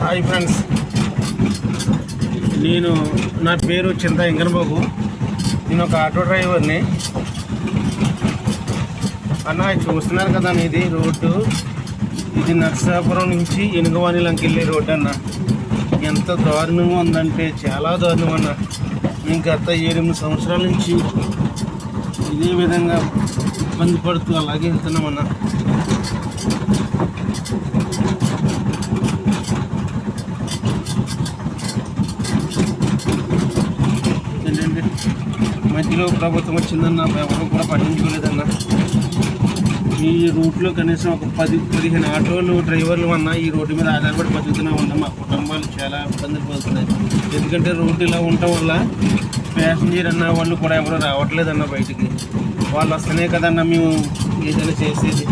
Hi friends, నా పేరు చింత వెంకన్నబాబు. నేను ఒక ఆటో డ్రైవర్ని అన్న. చూస్తున్నారు కదా ఇది రోడ్డు, ఇది నర్సాపురం నుంచి ఎనుగవాణిలంకి వెళ్ళే రోడ్డు అన్న. ఎంత దారుణంగా ఉందంటే చాలా దారుణం అన్న. మేము గత 7-8 సంవత్సరాల నుంచి ఇదే విధంగా ఇబ్బంది పడుతూ అలాగే వెళ్తున్నామన్నా. ఏంటంటే మధ్యలో ప్రభుత్వం వచ్చిందన్న, ఎవరు కూడా పట్టించుకోలేదన్న. ఈ రూట్లో కనీసం ఒక 10-15 ఆటోలు డ్రైవర్లు అన్న ఈ రోడ్డు మీద ఆధారపడి బతుకుతున్నామన్న. మా కుటుంబాలు చాలా ఇబ్బందులు పడుతున్నాయి. ఎందుకంటే రోడ్డు ఇలా ఉండటం వల్ల ప్యాసింజర్ అన్న వాళ్ళు కూడా ఎవరు రావట్లేదన్న బయటికి. వాళ్ళు వస్తేనే కదన్న మేము ఏదైనా చేసేది.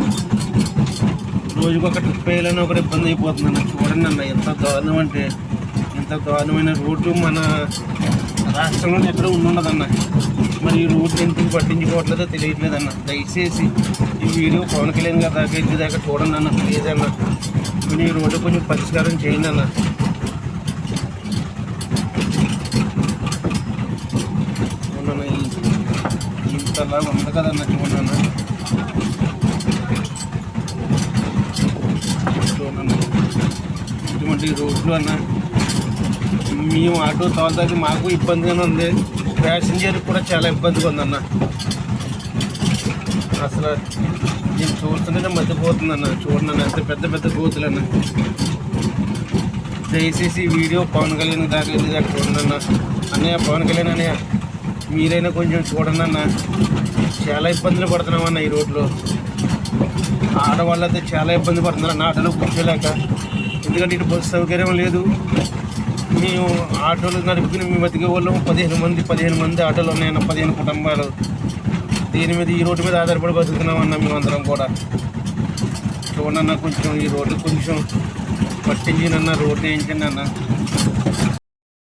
రోజుకు ఒక ట్రిప్ వేయాలని ఒకటి ఇబ్బంది అయిపోతుందన్న. చూడండి అన్న, ఎంత దారుణం అంటే ఎంత దారుణమైన రోడ్డు మన రాష్ట్రంలో ఎక్కడ ఉండదన్న. మరి ఈ రోడ్డు ఎందుకు పట్టించుకోవట్లేదో తెలియట్లేదన్న. దయచేసి ఈ వీడియో పవన్ కళ్యాణ్ గారి దాకా ఇంటి దాకా చూడండి అన్న, ప్లీజ్ అన్న. ఈ రోడ్డు కొంచెం పరిష్కారం చేయండి అన్న. ఇంతలా ఉంది కదన్న, చూడన్న. ఇటువంటి రోడ్లు అన్న మేము ఆటో తోలదాకి మాకు ఇబ్బందిగానే ఉంది, ప్యాసింజర్ కూడా చాలా ఇబ్బందిగా ఉందన్న. అసలు నేను చూస్తుంటేనే మర్చిపోతుందన్న. చూడన్న ఎంత పెద్ద పెద్ద గోతులు అన్న. దయచేసి వీడియో పవన్ కళ్యాణ్ దాకా వెళ్ళి దాకా చూడండి అన్న. అన్నయ్య పవన్ కళ్యాణ్ అన్నయ్య, మీరైనా కొంచెం చూడండి అన్న. చాలా ఇబ్బందులు పడుతున్నామన్న ఈ రోడ్లో. ఆడవాళ్ళు అయితే చాలా ఇబ్బంది పడుతున్నారు అన్న, ఆటోలో కూర్చోలేక. ఎందుకంటే ఇటు బస్సు సౌకర్యం లేదు. మేము ఆటోలు నడుపుకుని మేము బతికే వాళ్ళం 15 మంది ఆటోలు ఉన్నాయన్న, 15 కుటుంబాలు. దీని మీద ఈ రోడ్డు మీద ఆధారపడి బతుకుతున్నామన్న మేమందరం కూడా. చూడన్న కొంచెం ఈ రోడ్డు కొంచెం పట్టించినన్న, రోడ్డు వేయించండి అన్న.